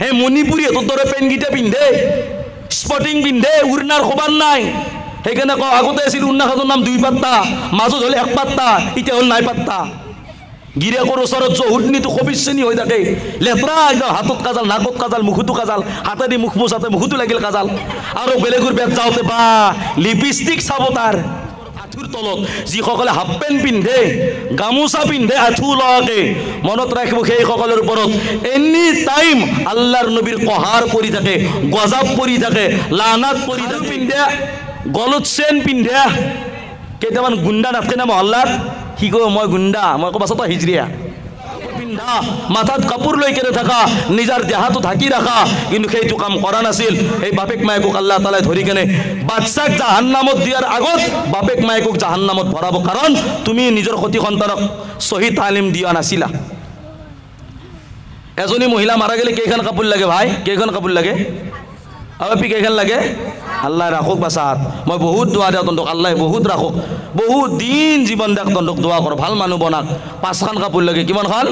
হে মণিপুৰী তোৰ দৰে পেণ্টকেইটা পিন্ধে, স্পটিং পিন্ধে, উৰনাৰ খবৰ নাই। সেইকাৰণে কওঁ আগতে আছিল উৰনাখনৰ নাম 2 পাত্তা, মাজত হ'ল 1 পাত্তা, এতিয়া হ'ল 9 পাত্তা। গিৰিয়েকৰ ওচৰত জহুদনীটো খবিশ্ৰেণী হৈ থাকে, লেতেৰা একদম, হাতত কাজাল, নাকত কাজাল, মুখতো কাজাল, হাতেদি মুখ মোচাতে মুখতো লাগিল কাজাল, আৰু বেলেগৰ বেট যাওঁতে বা লিপষ্টিক চাব তাৰ আঁঠুৰ তলত। যিসকলে হাফ পেণ্ট পিন্ধে, গামোচা পিন্ধে আঁঠু লগাকে, মনত ৰাখিব সেইসকলৰ ওপৰত এনি টাইম আল্লাহৰ নবীৰ কহাৰ পৰি থাকে, গজাব পৰি থাকে, লানাত পৰি থাকে। পিন্ধে গলত চেন পিন্ধে, কেইটামান গুণ্ডা নাথাকে না মহল্লাত, সি কয় মই গুণ্ডা, মই কওঁ বাছা তই হিজৰিয়া। পিন্ধা, মাথাত কাপোৰ লৈ কেনে থাকা, নিজৰ দেহাটো ঢাকি ৰাখা, কিন্তু সেইটো কাম কৰা নাছিল। এই বাপেক মায়েকক আল্লাহ তালাই ধৰি কেনে বাচ্চাক জাহান্নামত দিয়াৰ আগত বাপেক মায়েকক জাহান্নামত ভৰাব, কাৰণ তুমি নিজৰ সতি সন্তানক চহী তালিম দিয়া নাছিলা। এজনী মহিলা মাৰা গেলে কেইখন কাপোৰ লাগে ভাই? কেইখন কাপোৰ লাগে? আপি কেইখন লাগে? আল্লাহ ৰাখক বাচাত, মই বহুত দোৱা দিওঁ তন্তক, আল্লাহ বহুত ৰাখক, বহুত দিন জীৱন দেখ তন্তক, দোৱা কৰ, ভাল মানুহ বনাক। 5খান কাপোৰ লাগে। কিমানখান?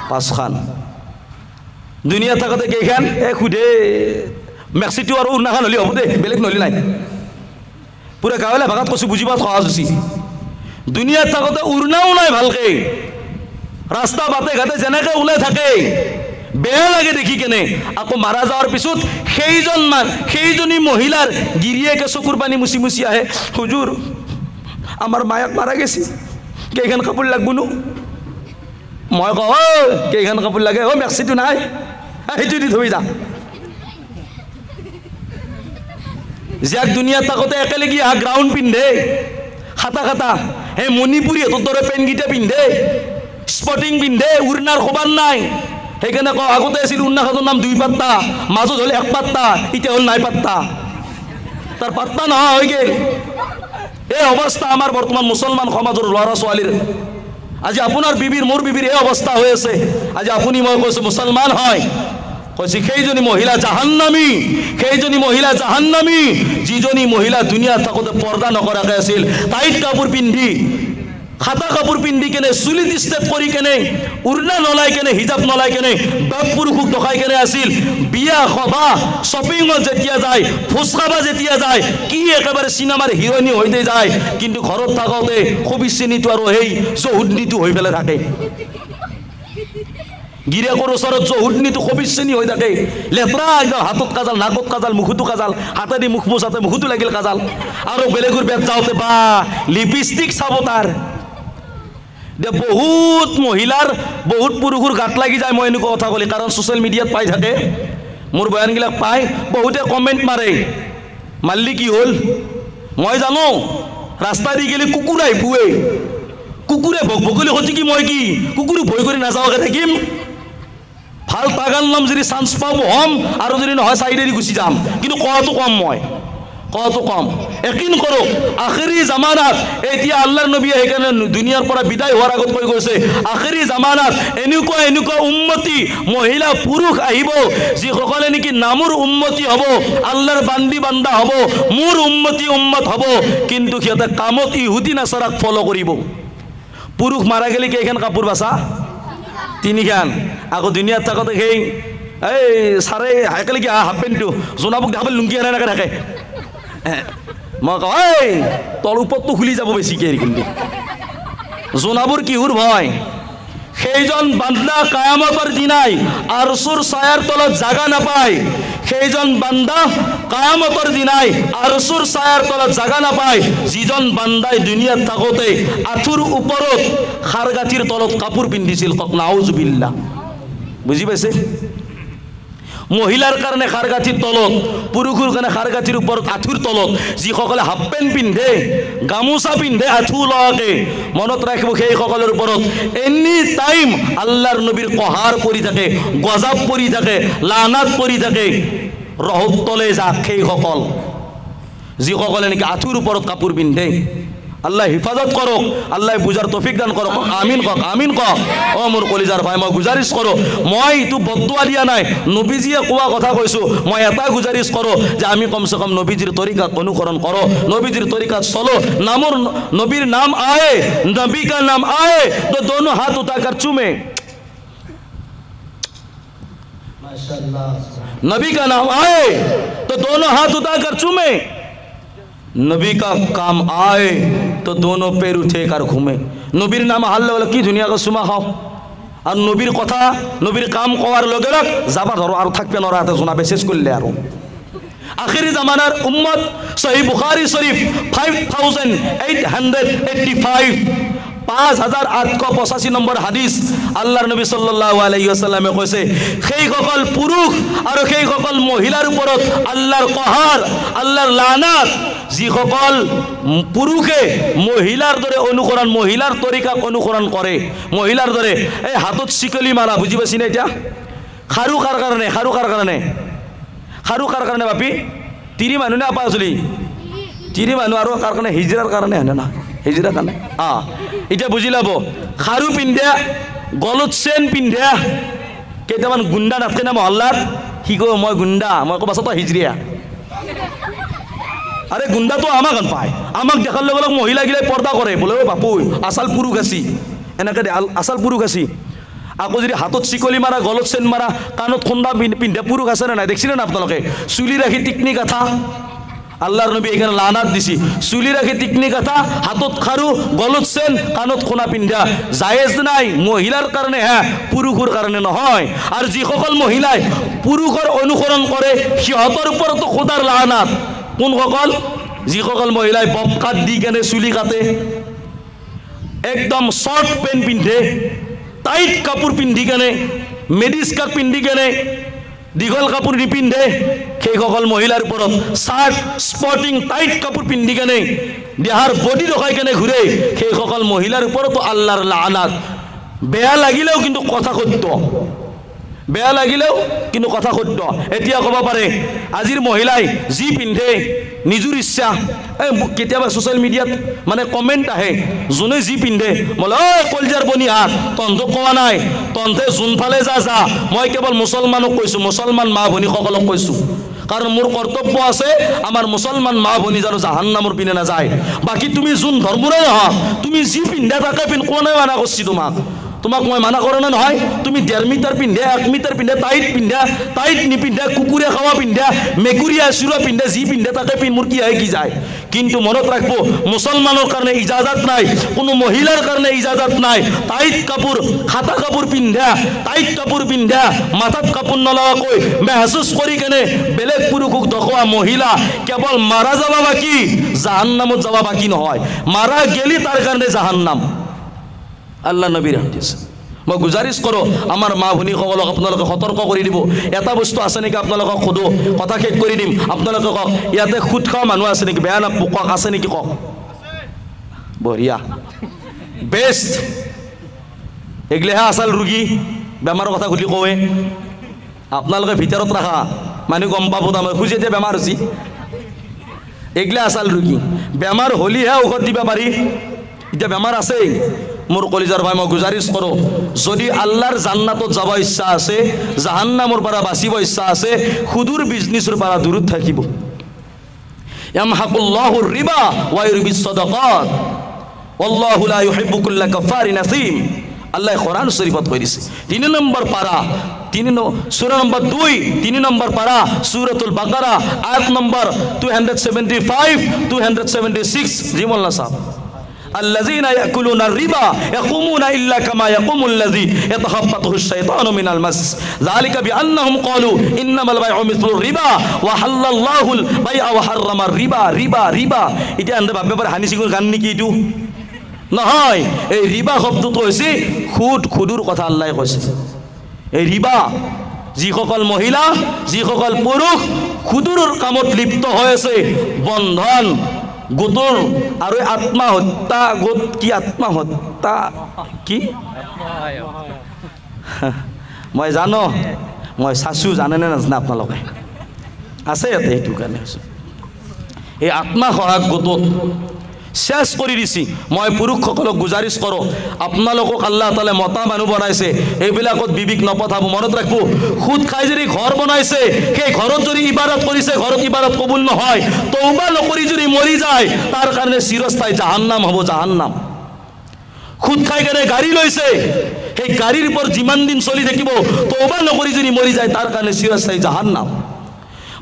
5খান। দুনিয়াত থাকোঁতে কেইখান? সোধে মেক্সিটো আৰু উৰনাখান হ'লে হ'ব দে, বেলেগ নহ'লে নাই। পুৰা গাঁৱলীয়া ভাষাত কৈছোঁ, বুজি পোৱাত সহজ হৈছে। দুনিয়াত থাকোঁতে উৰনাও নাই ভালকে, ৰাস্তা বাটে ঘাটে যেনেকৈ ওলাই থাকে, বেয়া লাগে দেখি কেনে। আকৌ মাৰা যোৱাৰ পিছত সেইজনী মহিলাৰ গিৰিয়েকে চকুৰ পানী মুচি মুচি আহে, হুজুৰ আমাৰ মায়াক মাৰা গেছি, কেইখন কাপোৰ লাগবনো? মই কওঁ কেইখন কাপোৰ লাগে? মেক্সিটো নাই, সেইটো দি থৈ যা। যাক দুনিয়াত থাকোঁতে একেলগে গ্ৰাউণ্ড পিন্ধে, খাটা খাটা, হে মণিপুৰী তোৰ দৰে পেণ্টকেইটা পিন্ধে, স্পটিং পিন্ধে, উৰনাৰ খবৰ নাই। সেইকাৰণে কওঁ আগতে আছিল উৰনাখনৰ নাম 2 পাত্তা, মাজত হ'ল 1 পাত্তা, এতিয়া হ'ল 9 পাত্তা। তাৰ পাত্তা নোহোৱা হৈ গ'ল। এই অৱস্থা আমাৰ বৰ্তমান মুছলমান সমাজৰ ল'ৰা ছোৱালীৰ। আজি আপোনাৰ বিবিৰ, মোৰ বিবিৰ এই অৱস্থা হৈ আছে। আজি আপুনি মই কৈছোঁ মুছলমান হয়, কৈছে সেইজনী মহিলা জাহান্নামী, সেইজনী মহিলা জাহান্নামী, যিজনী মহিলা দুনিয়াত থাকোঁতে পৰ্দা নকৰাকৈ আছিল, টাইট কাপোৰ পিন্ধি, খাটা কাপোৰ পিন্ধি কেনে, চুলিত ষ্টেপ কৰি কেনে, উৰনা নলাই কেনে, হিজাব নলাই কেনে, বাপ পুৰুষক দেখাই কেনে আছিল। বিয়া সভা শ্বপিঙত যেতিয়া যায়, ভোজ খাবা যেতিয়া যায়, কি একেবাৰে চিনেমাৰ হিৰইনী হৈতে যায়, কিন্তু ঘৰত থাকোঁতে খবিশ্ৰেণীটো আৰু সেই জহুদনীটো হৈ পেলাই থাকে। গিৰিয়েকৰ ওচৰত জহুদনীটো খবিশ্ৰেণী হৈ থাকে, লেতেৰা একদম, হাতত কাজাল, নাকত কাজাল, মুখতো কাজাল, হাতেদি মুখ মোচাতে মুখতো লাগিল কাজাল, আৰু বেলেগৰ বেট যাওঁতে বা লিপষ্টিক চাব তাৰ। বহুত মহিলাৰ, বহুত পুৰুষৰ গাত লাগি যায় মই এনেকুৱা কথা ক'লে, কাৰণ ছ'চিয়েল মিডিয়াত পাই থাকে, মোৰ বয়ানবিলাক পাই, বহুতে কমেণ্ট মাৰে, মাৰিলি কি হ'ল? মই জানো ৰাস্তা দি গেলি কুকুৰ আহি পুৱে, কুকুৰে ভক ভকলি সতি কি মই কি কুকুৰক ভয় কৰি নাযাৱাকৈ থাকিম? ভাল বাগান ল'ম, যদি চান্স পাওঁ হ'ম, আৰু যদি নহয় চাইডেদি গুচি যাম, কিন্তু কোৱাটো কম, মই কোৱাটো কম। একিন কৰক আখেৰী জামানাত, এতিয়া আল্লাহৰ নবীয়ে সেইকাৰণে দুনিয়াৰ পৰা বিদায় হোৱাৰ আগত কৈ গৈছে, আখেৰী জামানাত এনেকুৱা এনেকুৱা উম্মতি মহিলা পুৰুষ আহিব, যিসকলে নেকি নামৰ উম্মতি হ'ব, আল্লাহৰ বান্দি বান্দা হ'ব, মোৰ উম্মতি উম্মত হ'ব, কিন্তু সিহঁতে কামত ইহুদি নাচাৰাক ফ'ল' কৰিব। পুৰুষ মাৰা গেলি কেইখন কাপোৰ বাচা? 3খান। আকৌ দুনিয়াত থাকোঁতে সেই এই চাৰে একেলগে হাফ পেণ্টটো, জোনাবক দেখাব লুংগি আনে এনেকৈ থাকে। মই কওঁ এই তল ওপৰটো খুলি যাব বেছিকৈ, কিন্তু জোনাবোৰ কিহোৰ ভয়? সেইজন বান্দা কায়ামতৰ দিনাই আৰচুৰ ছায়াৰ তলত জাগা নাপায়, সেইজন বান্দা কায়ামতৰ দিনাই আৰচুৰ ছায়াৰ তলত জাগা নাপায়, যিজন বান্দাই দুনিয়াত থাকোঁতে আঁঠুৰ ওপৰত খাৰগাঁঠিৰ তলত কাপোৰ পিন্ধিছিল। কক নাউজুবিল্লাহ। বুজি পাইছে? মহিলাৰ কাৰণে খাৰগাঁঠিৰ তলত, পুৰুষৰ কাৰণে খাৰগাঁঠিৰ ওপৰত আঁঠুৰ তলত, যিসকলে হাফ পেণ্ট পিন্ধে, গামোচা পিন্ধে আঁঠু লগাকে, মনত ৰাখিব সেইসকলৰ ওপৰত এনি টাইম আল্লাহৰ নবীৰ কহাৰ পৰি থাকে, গজাব পৰি থাকে, লানাত পৰি থাকে। ৰহত তলে যাক সেইসকল, যিসকলে নেকি আঁঠুৰ ওপৰত কাপোৰ পিন্ধে। আল্লাহ হিফাজত কৰক, আল্লাহ বুজাৰ তৌফিক দান কৰক। আমিন কওক, আমিন কওক। অঁ মোৰ কলিজাৰ ভাই, মই গুজাৰিছ কৰোঁ, মই এইটো বদদুৱা দিয়া নাই, নবীজীয়ে কোৱা কথা কৈছোঁ। মই এটা গুজাৰিছ কৰোঁ যে আমি কমচে কম নবীজিৰ তৰিকাত অনুসৰণ কৰোঁ, নবীজিৰ তৰিকাত চলো। নামৰ নবীৰ নাম আয়ে, নবী কা নাম আয়ে তো দোনো হাত উঠাकर চুমে। नबी का नाम आए तो दोनों हाथ उठाकर चूमे, नबी का काम आए तो दोनों पैर उठे कर घूमे। नबीर नाम हाल বলে কি ধুনিয়াকে চুমা খাও, আর নবীর কথা নবীর কাম কোয়ার লগে লগ যাবা ধরো আর থাকবে না রাতে শোনাবে শেষ করলে। আর আখিরি জামানার উম্মত সহিহ বুখারী শরীফ 5885 5885 নম্বৰ হাদিস আল্লাহর নবী সাল্লাল্লাহু আলাইহি ওয়াসাল্লামে কৈছে সেই সকল পুরুষ আর সেই সকল মহিলার উপরত আল্লাহর কহার আল্লাহর লানাত যি সকল পুরুষে মহিলার দরে অনুকরণ মহিলার তরিকাক অনুকরণ করে, মহিলার দরে এই হাতত শিকলি মারা বুঝি পাইছি না এটা খাৰু কাৰ কাৰণে খাৰু কাৰ কাৰণে খাৰু কাৰ কাৰণে বাপি তিৰি মানুহ না আপা চলি তিৰি মানুহ আৰু কাৰ কাৰণে হিজৰাৰ কাৰণে হয় না হিজৰা কাৰণে এতিয়া বুজি লাব খাৰু পিন্ধা গলত চেন পিন্ধা কেইটামান গুণ্ডা নাথাকে না মহল্লাত সি কয় মই গুণ্ডা মই ক'ব তই হিজৰিয়া। আরে গুণ্ডা তো আমাক পায় আমাক দেখার লগে লগে মহিলাগিলাই পর্দা করে বলে ও বাপু আসাল পুরুষ আছি এনেকে আসাল পুরুষ আছি। আকৌ যদি হাতত চিকলি মারা গলত চেন মারা কাণত খুন্দা পিন্ধা পুরুষ আছে না নাই দেখছিলেন আপনালোকে? চুলি রাখি টিকনি গাথা আল্লাহর নবী এখানে লানাত দিছি, চুলি রাখি টিকনি গাথা হাতত খাৰু গলত চেন কাণত খোনা পিন্ধা জায়েজ নাই মহিলার কারণে, হ্যাঁ পুরুষের কারণে নহয়। আর যিসকল মহিলাই পুরুষের অনুসরণ করে সিহঁতৰ ওপৰতো খোদাৰ লানাত। কোন সকল? যিসকল মহিলাই বব কাট দি কেনে চুলি কাটে, একদম শর্ট পেন্ট পিন্ধে, টাইট কাপোৰ পিন্ধি কেনে মেডি স্কাৰ্ট পিন্ধি কেনে দীঘল কাপোৰ নিপিন্ধে, সেই সকল মহিলাৰ ওপৰত শাৰ্ট স্পৰ্টিং টাইট কাপোৰ পিন্ধি কেনে দেহাৰ বডি দেখাই কেনে ঘূৰে, সেই সকল মহিলাৰ ওপৰতো আল্লাহৰ লানাত। বেয়া লাগিলেও কিন্তু কথা সত্য, বেয়া লাগিলেও কিন্তু কথা সত্য। এতিয়া ক'ব পাৰে আজিৰ মহিলাই যি পিন্ধে নিজৰ ইচ্ছা, কেতিয়াবা সোশ্যাল মিডিয়াত মানে কমেণ্ট আহে যোনে যি পিন্ধে বোলে ঐ কলজাৰ বনি হাত তহঁতক কোৱা নাই, তহঁতে যোনফালে যা মই কেৱল মুছলমানক কৈছোঁ, মুছলমান মা ভনীসকলক কৈছোঁ। কাৰণ মোৰ কৰ্তব্য আছে আমাৰ মুছলমান মা ভনী জানো জাহান্নামৰ পিনে নাযায়। বাকী তুমি যোন ধৰ্মৰে নহওক তুমি যি পিন্ধা তাকে পিন্ধ, কোনে মানা কৰিছি তোমাক? তোমাক মই মানা কৰা না নহয়? তুমি 1.5 মিটাৰ পিন্ধা 1 মিটাৰ পিন্ধা টাইট নিপিন্ধা কুকুৰে খাৱা পিন্ধা মেকুৰীয়া চুৰা পিন্ধা যি পিন্ধা তাকে পিন্ধ, মোৰ কি হয় কি যায়। কিন্তু মনত রাখব মুসলমানের কারণে ইজাজত নাই, কোনো মহিলার কারণে ইজাজত নাই। টাইট কাপড় খাতা কাপড় পিন্ধা টাইট কাপড় পিন্ধা মাথাত কাপড় নলগাকৈ মেহসুস কৰি কেনে বেলেগ পুৰুষক দেখুৱা মহিলা কেৱল মাৰা যাবা বাকি, জাহান্নামত যাবা বাকি নহয়। মাৰা গেলি তাৰ কাৰণে জাহান্নাম। আল্লাহ নবীৰ হাদিস। মই গুজাৰিশ কৰোঁ আমাৰ মা ভনীসকলক আপোনালোকে সতৰ্ক কৰি দিব। এটা বস্তু আছে নেকি আপোনালোকক সোধো, কথা শেষ কৰি দিম। আপোনালোকে কওক ইয়াতে সুদ খোৱা মানুহ আছে নেকি? বেয়া নাপাব, কওক আছে নেকি? কওক। বঢ়িয়া, বেষ্ট। এগিলাহে আচল ৰোগী, বেমাৰৰ কথা সুধি কওঁৱে। আপোনালোকে ভিতৰত ৰাখা, মানুহ গম পাব তাৰমানে খুজি এতিয়া বেমাৰ হৈছে। এগিলা আচল ৰোগী, বেমাৰ হ'লেহে ঔষধ দিব পাৰি। এতিয়া বেমাৰ আছেই। মোৰ কলিজাৰ ভাই মই গুজাৰিশ কৰো, যদি আল্লাহৰ জান্নাতত যাব ইচ্ছা আছে, জাহান্নামৰ পৰা বাঁচিব ইচ্ছা আছে, সুদূৰ বিজনেসেৰ পৰা দূরত থাকিব। ইয়ামহাকুল্লাহুর রিবা ওয়া ইউরবিস সাদাকাত ওয়াল্লাহু লা ইউহিব্বু কুল্লা কাফারিন আসীম। আল্লাহ কোরআন শরীফত কই দিছে 3 নম্বর পারা, সূরা নম্বর 2 3 নম্বর পারা সূরাতুল বাকারা আয়াত নম্বর 275 276। জি মোল্লা সাহেব, الذين يأكلون الربا يقومون إلا كما يقوم الذي يتخبطه الشيطان من المس ذلك بأنهم قالوا إنما البيع مثل الربا وحل الله البيع وحرم الربا রিবা রিবা। এটা আনতে ভাববে পারে হানি সিংহর গান নেকি? এইটো নহয়। এই রিবা শব্দটো হৈছে সুদ, সুদৰ কথা আল্লাহে কৈছে। এই ৰিবা যিসকল মহিলা যিসকল পুৰুষ সুদৰ কামত লিপ্ত হৈ আছে, বন্ধন গোটৰ আৰু আত্মহত্যা গোট, কি আত্মহত্যা কি মই জানো, মই চাচু জানেনে নাজানে আপোনালোকে? আছে ইয়াতে, সেইটো কাৰণে এই আত্মসহায়ক গোটত শেষ কৰি দিছি। মই পুৰুষসকলক গুজাৰিশ কৰোঁ, আপোনালোকক আল্লাহ তাআলাই মতা মানুহ বনাইছে, এইবিলাকত বিবেক নপঠাব। মনত ৰাখব, সুদ খাই যদি ঘৰ বনাইছে, সেই ঘৰত যদি ইবাদত কৰিছে, ঘৰত ইবাদত কবুল নহয়, তওবা নকৰি যদি মৰি যায়, তাৰ কাৰণে চিৰস্থায়ী জাহান্নাম হ'ব, জাহান্নাম। খুদ খাই কেনে গাড়ী লৈছে সেই গাড়ীৰ ওপৰত যিমান দিন চলি থাকিব তওবা নকৰি যদি মৰি যায় তাৰ কাৰণে চিৰস্থায়ী জাহান্নাম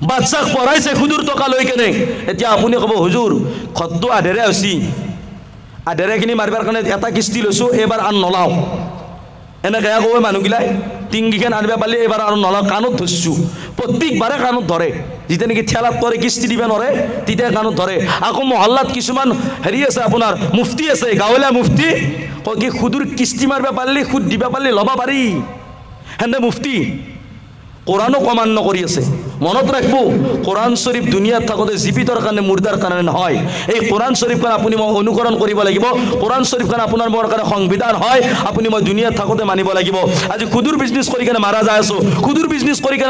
বাচ্চাক পঢ়াইছে খুদুৰ টকা লৈ কেনে এতিয়া আপুনি ক'ব হুজুৰ খতটো আধেৰে হৈছি আধেৰেখিনি মাৰিবাৰ কাৰণে এটা কিস্তি লৈছোঁ এইবাৰ আন নলাওঁ এনেকৈ ক'ব মানুহগিলাই টিংগিখন আনিব পাৰিলে এইবাৰ আৰু নলাওঁ কাণত ধৰিছোঁ প্ৰত্যেকবাৰে কাণত ধৰে যেতিয়া নেকি ঠেলাত পৰে কিস্তি দিব নোৱাৰে তেতিয়া কাণত ধৰে আকৌ মহল্লাত কিছুমান হেৰি আছে আপোনাৰ মুফতি আছে গাঁৱলীয়া মুফতি কয় কি সুদৰ কিস্তি মাৰিব পাৰিলে সুদ দিব পাৰিলে ল'ব পাৰি হেনে মুফতি কোৰআনও কমান্য কৰি আছে মনত ৰাখব কোৰআন শৰীফ দুনিয়াত থাকতে জীবিতৰ কাৰণে মুৰ্দাৰ কাৰণে নহয় এই কোৰআন শৰীফখন আপুনি মই অনুকৰণ কৰিব লাগিব কোৰআন শৰীফখন আপোনাৰ মোৰ কাৰণে সংবিধান হয় আপুনি মই দুনিয়াত থাকতে মানিব লাগিব আজি খুদুৰ বিজনেছ কৰি কেনে মাৰা যায় আছো খুদুৰ বিজনেছ কৰি কেনে